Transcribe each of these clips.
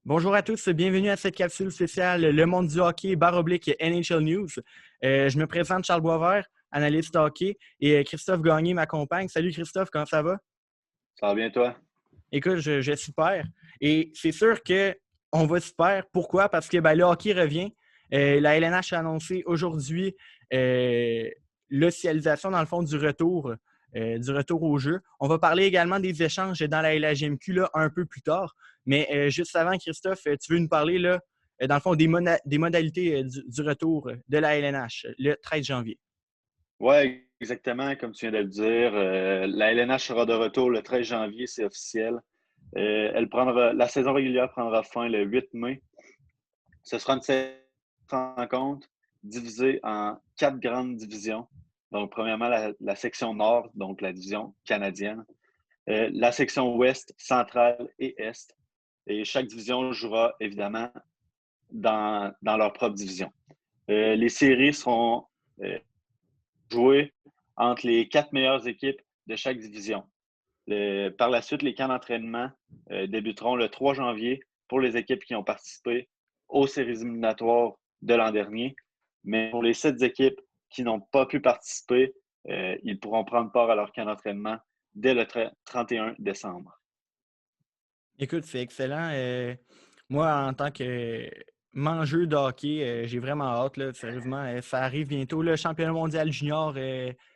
Bonjour à tous, bienvenue à cette capsule spéciale Le monde du hockey / NHL News. Je me présente Charles Boisvert, analyste hockey, et Christophe Gagné m'accompagne. Salut Christophe, comment ça va? Ça va bien, toi? Écoute, je super. Et c'est sûr qu'on va super. Pourquoi? Parce que le hockey revient. La LNH a annoncé aujourd'hui euh, l'officialisation, dans le fond, du retour au jeu. On va parler également des échanges dans la LHJMQ là, un peu plus tard. Mais juste avant, Christophe, tu veux nous parler, là, dans le fond, des modalités du retour de la LNH le 13 janvier. Oui, exactement, comme tu viens de le dire. La LNH sera de retour le 13 janvier, c'est officiel. La saison régulière prendra fin le 8 mai. Ce sera une série de rencontres divisée en 4 grandes divisions. Donc, premièrement, la section nord, donc la division canadienne. La section ouest, centrale et est. Et chaque division jouera évidemment dans leur propre division. Les séries seront jouées entre les 4 meilleures équipes de chaque division. Par la suite, les camps d'entraînement débuteront le 3 janvier pour les équipes qui ont participé aux séries éliminatoires de l'an dernier. Mais pour les 7 équipes qui n'ont pas pu participer, ils pourront prendre part à leur camp d'entraînement dès le 31 décembre. Écoute, c'est excellent. Moi, en tant que mangeur de hockey, j'ai vraiment hâte. Là, sérieusement, ça arrive bientôt. Le championnat mondial junior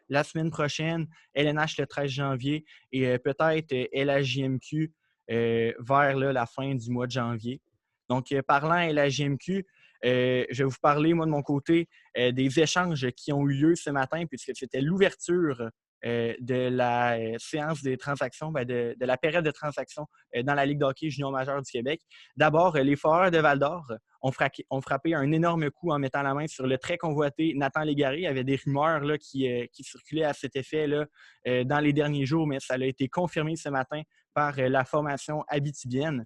la semaine prochaine, LNH le 13 janvier et peut-être LHJMQ vers là, la fin du mois de janvier. Donc, parlant LHJMQ, je vais vous parler, moi, de mon côté, des échanges qui ont eu lieu ce matin, puisque c'était l'ouverture de la séance des transactions, de la période de transactions dans la Ligue de hockey junior majeure du Québec. D'abord, les Foreurs de Val-d'Or ont frappé un énorme coup en mettant la main sur le très convoité Nathan Légaré. Il y avait des rumeurs là, qui circulaient à cet effet là, dans les derniers jours, mais ça a été confirmé ce matin par la formation abitibienne.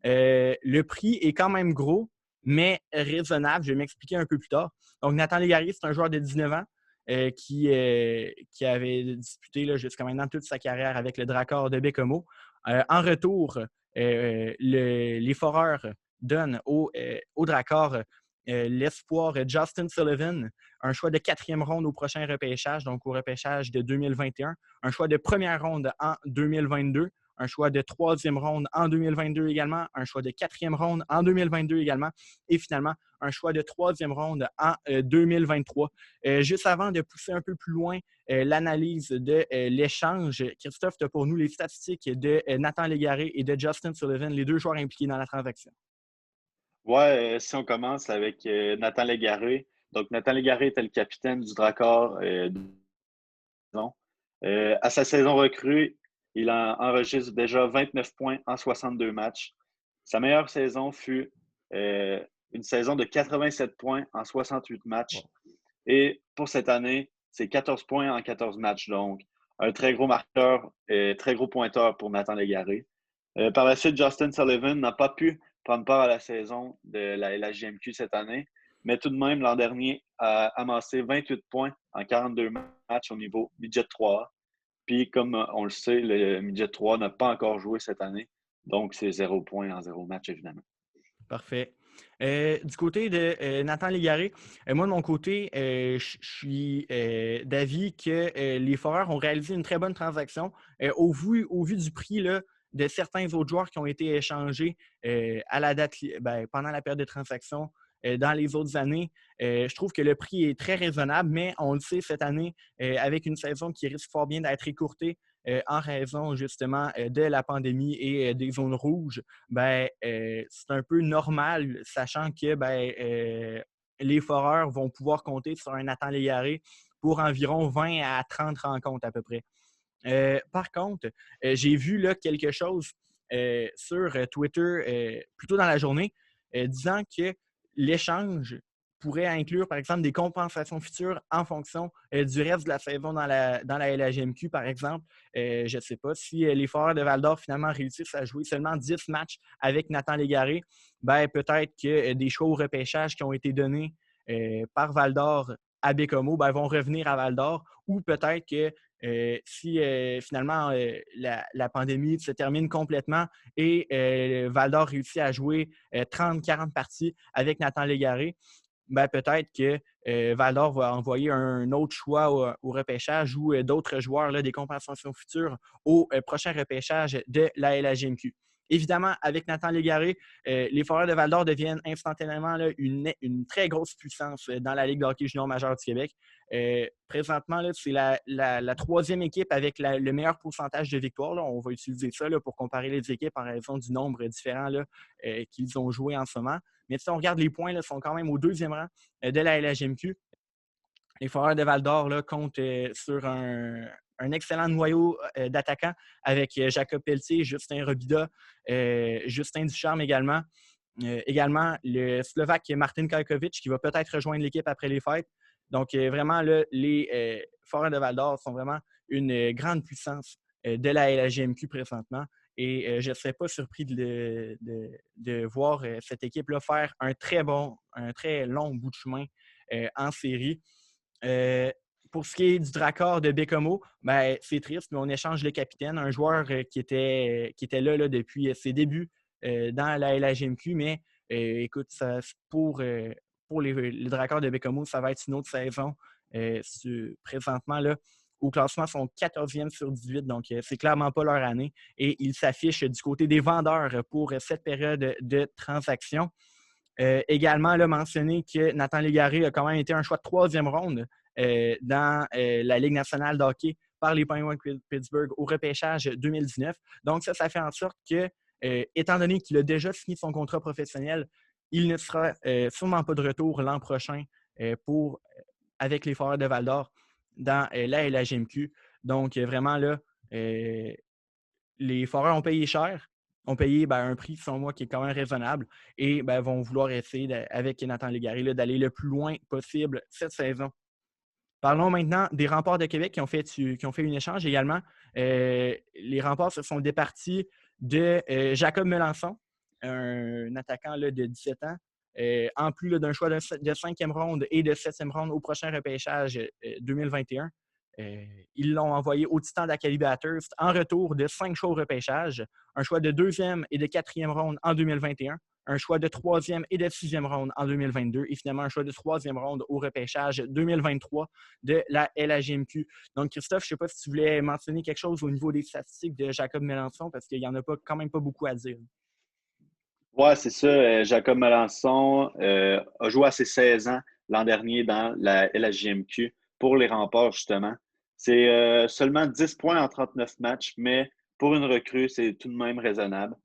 Le prix est quand même gros, mais raisonnable. Je vais m'expliquer un peu plus tard. Donc, Nathan Légaré, c'est un joueur de 19 ans qui avait disputé là, jusqu'à maintenant toute sa carrière avec le Dracor de Bécomo. En retour, les Foreurs donnent au Dracor l'espoir Justin Sullivan, un choix de 4e ronde au prochain repêchage, donc au repêchage de 2021, un choix de première ronde en 2022, un choix de 3e ronde en 2022 également, un choix de 4e ronde en 2022 également, et finalement, un choix de 3e ronde en 2023. Juste avant de pousser un peu plus loin l'analyse de l'échange, Christophe, tu as pour nous les statistiques de Nathan Légaré et de Justin Sullivan, les deux joueurs impliqués dans la transaction. Ouais, si on commence avec Nathan Légaré. Donc, Nathan Légaré était le capitaine du Dracor saison. À sa saison recrue, il enregistre déjà 29 points en 62 matchs. Sa meilleure saison fut une saison de 87 points en 68 matchs. Et pour cette année, c'est 14 points en 14 matchs. Donc, un très gros marqueur et très gros pointeur pour Nathan Légaré. Par la suite, Justin Sullivan n'a pas pu prendre part à la saison de la LHJMQ cette année, mais tout de même, l'an dernier, a amassé 28 points en 42 matchs au niveau midget 3A. Puis, comme on le sait, le midget 3 n'a pas encore joué cette année, donc c'est 0 points en 0 match, évidemment. Parfait. Du côté de Nathan Légaré, moi de mon côté, je suis d'avis que les Foreurs ont réalisé une très bonne transaction. Au vu du prix là, de certains autres joueurs qui ont été échangés à la date, pendant la période de transaction dans les autres années, je trouve que le prix est très raisonnable, mais on le sait cette année, avec une saison qui risque fort bien d'être écourtée en raison justement de la pandémie et des zones rouges, c'est un peu normal, sachant que les Foreurs vont pouvoir compter sur un Nathan Légaré pour environ 20 à 30 rencontres à peu près. Par contre, j'ai vu là, quelque chose sur Twitter plus tôt dans la journée disant que l'échange pourrait inclure, par exemple, des compensations futures en fonction du reste de la saison dans la LHJMQ, par exemple. Je ne sais pas si les Foreurs de Val-d'Or finalement réussissent à jouer seulement 10 matchs avec Nathan Légaré, peut-être que des choix au repêchage qui ont été donnés par Val-d'Or à Bécomo vont revenir à Val-d'Or, ou peut-être que Si finalement la pandémie se termine complètement et Val-d'Or réussit à jouer 30-40 parties avec Nathan Légaré, ben, peut-être que Val-d'Or va envoyer un autre choix au repêchage ou d'autres joueurs là, des compensations futures au prochain repêchage de la LHJMQ. Évidemment, avec Nathan Légaré, les Foreurs de Val-d'Or deviennent instantanément là, une très grosse puissance dans la Ligue de hockey junior majeur du Québec. Présentement, là, c'est la troisième équipe avec le meilleur pourcentage de victoires. Là. On va utiliser ça là, pour comparer les équipes en raison du nombre différent là, qu'ils ont joué en ce moment. Mais si on regarde les points, ils sont quand même au deuxième rang de la LHJMQ. Les Foreurs de Val-d'Or là, comptent sur un excellent noyau d'attaquants avec Jacob Pelletier, Justin Robida, Justin Ducharme également. Également, le Slovaque Martin Kajkovic qui va peut-être rejoindre l'équipe après les fêtes. Donc, vraiment, là, les Foreurs de Val-d'Or sont vraiment une grande puissance de la LHJMQ présentement. Et je ne serais pas surpris de voir cette équipe-là faire un très long bout de chemin en série. Pour ce qui est du Dracor de Bécomo, ben, c'est triste, mais on échange le capitaine, un joueur qui était là depuis ses débuts dans la LHJMQ, mais écoute, pour les Dracors de Bécomo, ça va être une autre saison. Présentement, là, au classement, ils sont 14e sur 18, donc c'est clairement pas leur année. Et ils s'affichent du côté des vendeurs pour cette période de transaction. Également, là, mentionner que Nathan Légaré a quand même été un choix de troisième ronde dans la Ligue nationale de hockey par les Penguins de Pittsburgh au repêchage 2019. Donc, ça fait en sorte que, étant donné qu'il a déjà signé son contrat professionnel, il ne sera sûrement pas de retour l'an prochain avec les Foreurs de Val-d'Or dans la LHJMQ. Donc, vraiment, là, les Foreurs ont payé cher, ont payé un prix, selon moi, qui est quand même raisonnable et vont vouloir essayer, avec Nathan Légaré, là, d'aller le plus loin possible cette saison. Parlons maintenant des Remparts de Québec qui ont fait un échange également. Les Remparts se sont départis de Jacob Melançon, un attaquant là, de 17 ans, en plus là, d'un choix de 5e ronde et de 7e ronde au prochain repêchage 2021. Ils l'ont envoyé au Titan d'Acadie Bathurst en retour de 5 choix au repêchage, un choix de 2e et de 4e ronde en 2021, un choix de 3e et de 6e ronde en 2022 et finalement un choix de 3e ronde au repêchage 2023 de la LHJMQ. Donc, Christophe, je ne sais pas si tu voulais mentionner quelque chose au niveau des statistiques de Jacob Melançon parce qu'il n'y en a pas, quand même pas beaucoup à dire. Ouais, c'est ça. Jacob Melançon a joué à ses 16 ans l'an dernier dans la LHJMQ pour les Remparts, justement. C'est seulement 10 points en 39 matchs, mais pour une recrue, c'est tout de même raisonnable.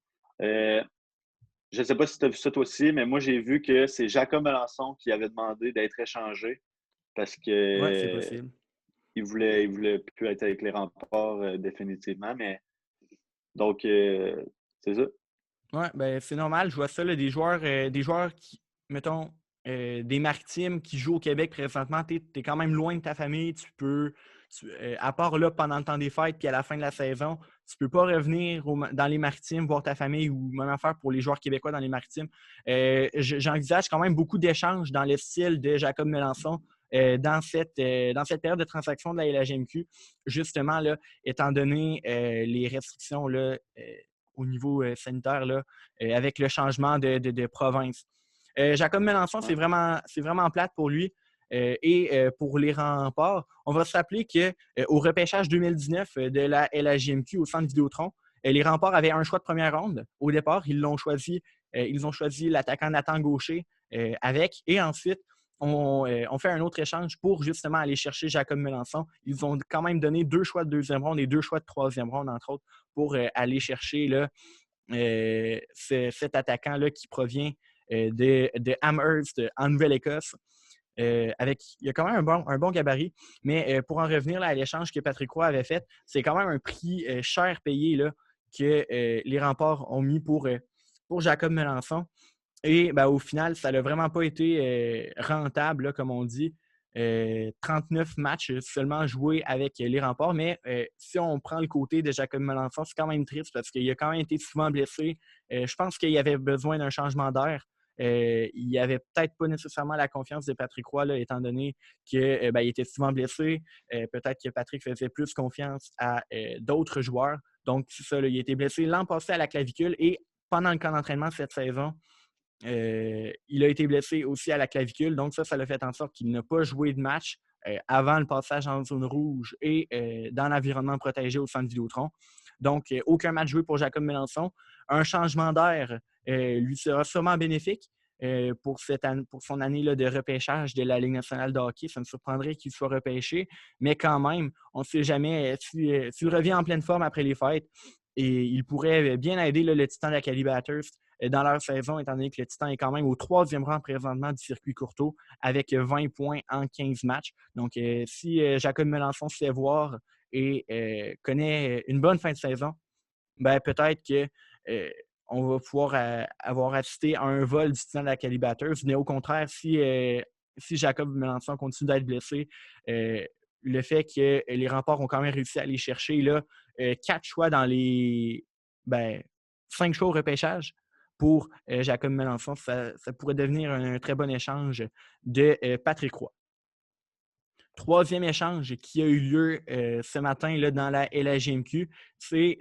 Je ne sais pas si tu as vu ça toi aussi, mais moi, j'ai vu que c'est Jacob Melançon qui avait demandé d'être échangé parce Oui, c'est que possible. il voulait plus être avec les Remparts définitivement. Mais donc, c'est ça. Oui, c'est normal. Je vois ça, là, des joueurs qui, mettons, des maritimes qui jouent au Québec présentement, tu es quand même loin de ta famille. À part là pendant le temps des fêtes puis à la fin de la saison, tu ne peux pas revenir dans les maritimes voir ta famille ou même affaire pour les joueurs québécois dans les maritimes. J'envisage quand même beaucoup d'échanges dans le style de Jacob Melançon dans cette période de transaction de la LHJMQ, justement, là, étant donné les restrictions là, au niveau sanitaire là, avec le changement de province. Jacob Melançon, Ouais. c'est vraiment plate pour lui. Et pour les Remparts, on va se rappeler qu'au repêchage 2019 de la LHJMQ au Centre Vidéotron, les Remparts avaient un choix de première ronde. Au départ, ils ont choisi l'attaquant Nathan Gaucher avec. Et ensuite, on fait un autre échange pour justement aller chercher Jacob Melançon. Ils ont quand même donné 2 choix de deuxième ronde et 2 choix de troisième ronde, entre autres, pour aller chercher là, cet attaquant-là qui provient de Amherst en Nouvelle-Écosse. Il y a quand même un bon gabarit, mais pour en revenir là, à l'échange que Patrick Roy avait fait, c'est quand même un prix cher payé là, que les Remparts ont mis pour Jacob Melançon. Et au final, ça n'a vraiment pas été rentable, là, comme on dit. 39 matchs seulement joués avec les Remparts, mais si on prend le côté de Jacob Melançon, c'est quand même triste parce qu'il a quand même été souvent blessé. Je pense qu'il avait besoin d'un changement d'air il n'avait peut-être pas nécessairement la confiance de Patrick Roy, là, étant donné qu'il était souvent blessé. Peut-être que Patrick faisait plus confiance à d'autres joueurs. Donc, c'est ça, là, il a été blessé l'an passé à la clavicule et pendant le camp d'entraînement cette saison, il a été blessé aussi à la clavicule. Donc, ça l'a fait en sorte qu'il n'a pas joué de match avant le passage en zone rouge et dans l'environnement protégé au centre Vidéotron. Donc, aucun match joué pour Jacob Mélençon. Un changement d'air lui sera sûrement bénéfique pour son année là, de repêchage de la Ligue nationale de hockey. Ça me surprendrait qu'il soit repêché, mais quand même, on ne sait jamais s'il revient en pleine forme après les fêtes. Et il pourrait bien aider là, le Titan d'Acadie Batters dans leur saison, étant donné que le Titan est quand même au 3e rang présentement du circuit Courteau avec 20 points en 15 matchs. Donc, si Jacob Mélençon se fait voir et connaît une bonne fin de saison, ben peut-être qu'on va pouvoir avoir assisté à un vol du Titan de l'Acadie Batters. Mais au contraire, si Jacob Mélençon continue d'être blessé, le fait que les remparts ont quand même réussi à aller chercher là, 4 choix dans les 5 choix au repêchage pour Jacob Mélençon, ça pourrait devenir un très bon échange de Patrick Roy. Troisième échange qui a eu lieu ce matin là, dans la LHJMQ, c'est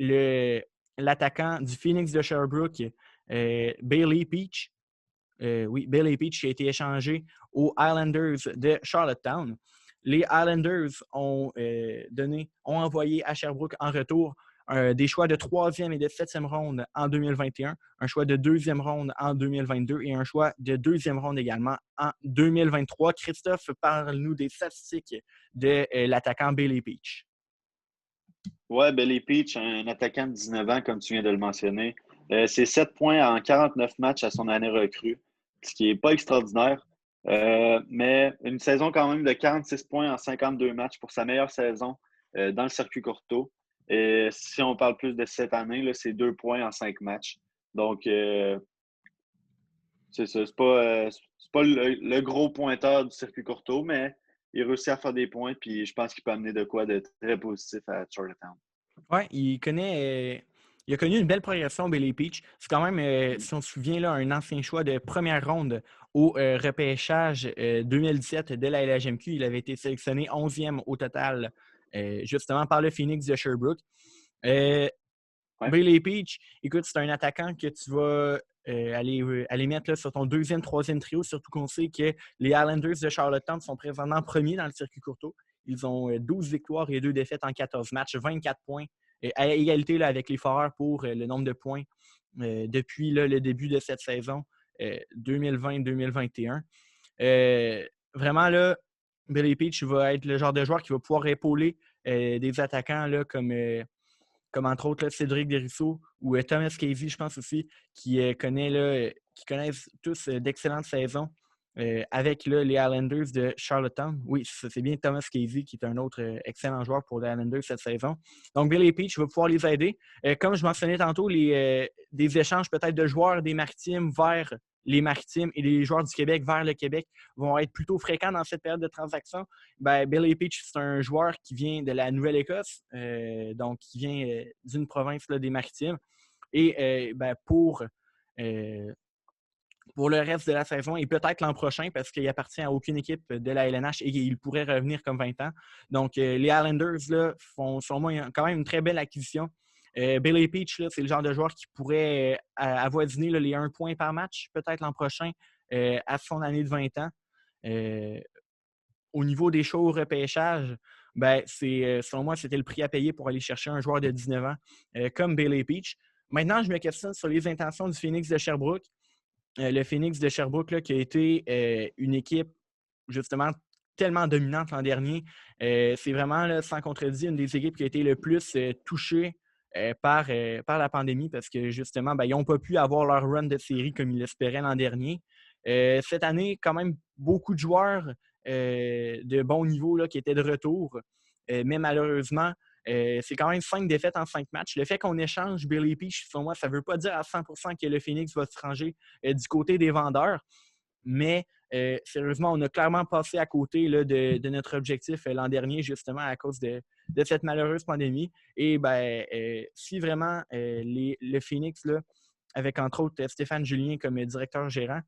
l'attaquant du Phoenix de Sherbrooke, Bailey Peach. Bailey Peach qui a été échangé aux Islanders de Charlottetown. Les Islanders ont envoyé à Sherbrooke en retour des choix de 3e et de 7e ronde en 2021, un choix de 2e ronde en 2022 et un choix de 2e ronde également en 2023. Christophe, parle-nous des statistiques de l'attaquant Bailey Peach. Ouais, Bailey Peach, un attaquant de 19 ans, comme tu viens de le mentionner. C'est 7 points en 49 matchs à son année recrue, ce qui n'est pas extraordinaire. Mais une saison quand même de 46 points en 52 matchs pour sa meilleure saison dans le circuit Courteau. Et si on parle plus de cette année, là, c'est 2 points en 5 matchs. Donc, c'est ça. C'est pas le gros pointeur du circuit Courteau, mais il réussit à faire des points, puis je pense qu'il peut amener de quoi de très positif à Charlottetown. Oui, il a connu une belle progression, Bailey Peach. C'est quand même, si on se souvient, là, un ancien choix de première ronde au repêchage 2017 de la LHMQ. Il avait été sélectionné 11e au total, justement par le Phoenix de Sherbrooke. Ouais. Bailey Peach, écoute, c'est un attaquant que tu vas aller mettre là, sur ton 2e, 3e trio, surtout qu'on sait que les Islanders de Charlottetown sont présentement premiers dans le circuit Courteau. Ils ont 12 victoires et 2 défaites en 14 matchs, 24 points, à égalité là, avec les Foreurs pour le nombre de points depuis là, le début de cette saison 2020-2021. Vraiment, là, Bailey Peach va être le genre de joueur qui va pouvoir épauler des attaquants là, comme entre autres là, Cédric Desruisseaux ou Thomas Casey, je pense aussi, qui connaissent tous d'excellentes saisons avec là, les Islanders de Charlottetown. Oui, c'est bien Thomas Casey qui est un autre excellent joueur pour les Islanders cette saison. Donc, Bailey Peach va pouvoir les aider. Comme je mentionnais tantôt, des échanges peut-être de joueurs des Maritimes vers les Maritimes et les joueurs du Québec vers le Québec vont être plutôt fréquents dans cette période de transaction. Bailey Peach, c'est un joueur qui vient de la Nouvelle-Écosse, donc qui vient d'une province là, des Maritimes. Et pour le reste de la saison et peut-être l'an prochain, parce qu'il appartient à aucune équipe de la LNH et il pourrait revenir comme 20 ans. Donc, les Islanders là, font sur moi quand même une très belle acquisition. Bailey Peach, là, c'est le genre de joueur qui pourrait avoisiner là, les 1 point par match, peut-être l'an prochain, à son année de 20 ans. Au niveau des choix au repêchage, selon moi, c'était le prix à payer pour aller chercher un joueur de 19 ans comme Bailey Peach. Maintenant, je me questionne sur les intentions du Phoenix de Sherbrooke. Le Phoenix de Sherbrooke là, qui a été une équipe justement tellement dominante l'an dernier. C'est vraiment, là, sans contredit, une des équipes qui a été le plus touchée par la pandémie parce que justement, ils n'ont pas pu avoir leur run de série comme ils l'espéraient l'an dernier. Cette année, quand même, beaucoup de joueurs de bon niveau là, qui étaient de retour. Mais malheureusement, c'est quand même 5 défaites en 5 matchs. Le fait qu'on échange Bailey Peach, selon moi, ça ne veut pas dire à 100% que le Phoenix va se ranger du côté des vendeurs. Mais sérieusement, on a clairement passé à côté là, de notre objectif l'an dernier, justement, à cause de cette malheureuse pandémie. Et si vraiment le Phoenix là, avec entre autres Stéphane Julien comme directeur gérant.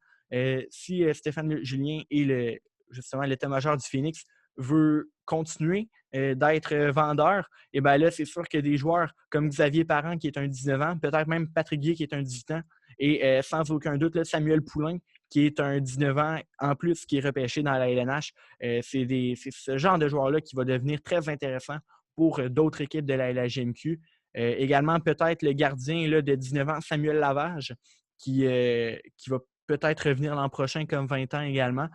Si Stéphane Julien est justement l'état-major du Phoenix veut continuer d'être vendeur, et bien là, c'est sûr que des joueurs comme Xavier Parent, qui est un 19 ans, peut-être même Patrick Guay, qui est un 18 ans, et sans aucun doute, là, Samuel Poulain, qui est un 19 ans en plus, qui est repêché dans la LNH. C'est ce genre de joueur-là qui va devenir très intéressant pour d'autres équipes de la LHJMQ. Également, peut-être le gardien là, de 19 ans, Samuel Lavage, qui va peut-être revenir l'an prochain comme 20 ans également.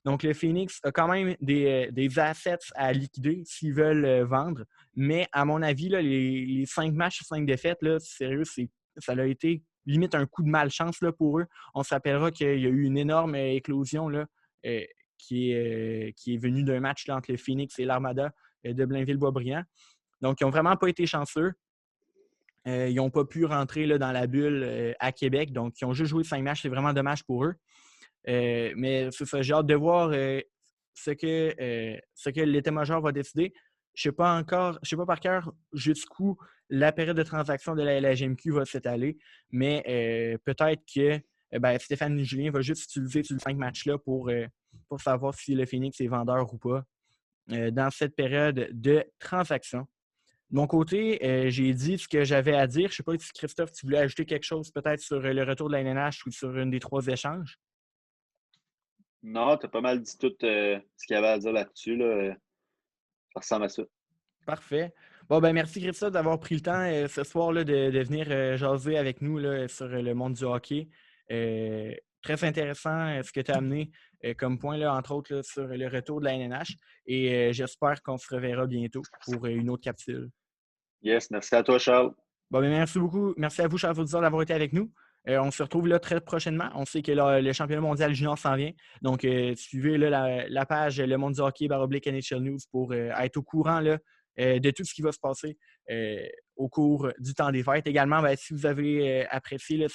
Donc, le Phoenix a quand même des assets à liquider s'ils veulent vendre. Mais à mon avis, là, les 5 matchs, 5 défaites, là, sérieux, ça a été limite un coup de malchance là, pour eux. On se rappellera qu'il y a eu une énorme éclosion là, qui est venue d'un match là, entre le Phoenix et l'Armada de Blainville-Boisbriand. Donc, ils n'ont vraiment pas été chanceux. Ils n'ont pas pu rentrer là, dans la bulle à Québec. Donc, ils ont juste joué 5 matchs. C'est vraiment dommage pour eux. Mais c'est ça, j'ai hâte de voir ce que l'état-major va décider. Je ne sais pas par cœur jusqu'où la période de transaction de la LHMQ va s'étaler, mais peut-être que Stéphane Julien va juste utiliser ces 5 matchs-là pour savoir si le Phoenix est vendeur ou pas dans cette période de transaction. De mon côté, j'ai dit ce que j'avais à dire. Je ne sais pas si Christophe, tu voulais ajouter quelque chose peut-être sur le retour de la LNH ou sur une des 3 échanges. Non, tu as pas mal dit tout ce qu'il y avait à dire là-dessus. Là. Ça ressemble à ça. Parfait. Bon, ben merci Christophe d'avoir pris le temps ce soir là, de venir jaser avec nous là, sur le monde du hockey. Très intéressant ce que tu as amené comme point, là, entre autres, là, sur le retour de la NNH. Et j'espère qu'on se reverra bientôt pour une autre capsule. Yes, merci à toi, Charles. Bon, ben merci beaucoup. Merci à vous, chers auditeurs, d'avoir été avec nous. On se retrouve là très prochainement. On sait que le championnat mondial junior s'en vient. Donc, suivez là, la page Le Monde du hockey /NHL News pour être au courant là, de tout ce qui va se passer au cours du temps des fêtes. Également, si vous avez apprécié là,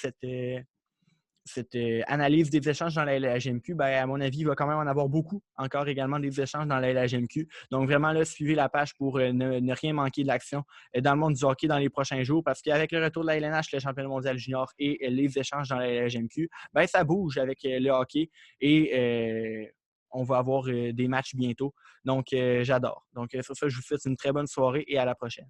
cette analyse des échanges dans la LHMQ, à mon avis, il va quand même en avoir beaucoup encore également des échanges dans la LHMQ. Donc, vraiment, là, suivez la page pour ne rien manquer de l'action dans le monde du hockey dans les prochains jours parce qu'avec le retour de la LNH, le championnat mondial junior et les échanges dans la LHMQ, ça bouge avec le hockey et on va avoir des matchs bientôt. Donc, j'adore. Donc, sur ça, je vous souhaite une très bonne soirée et à la prochaine.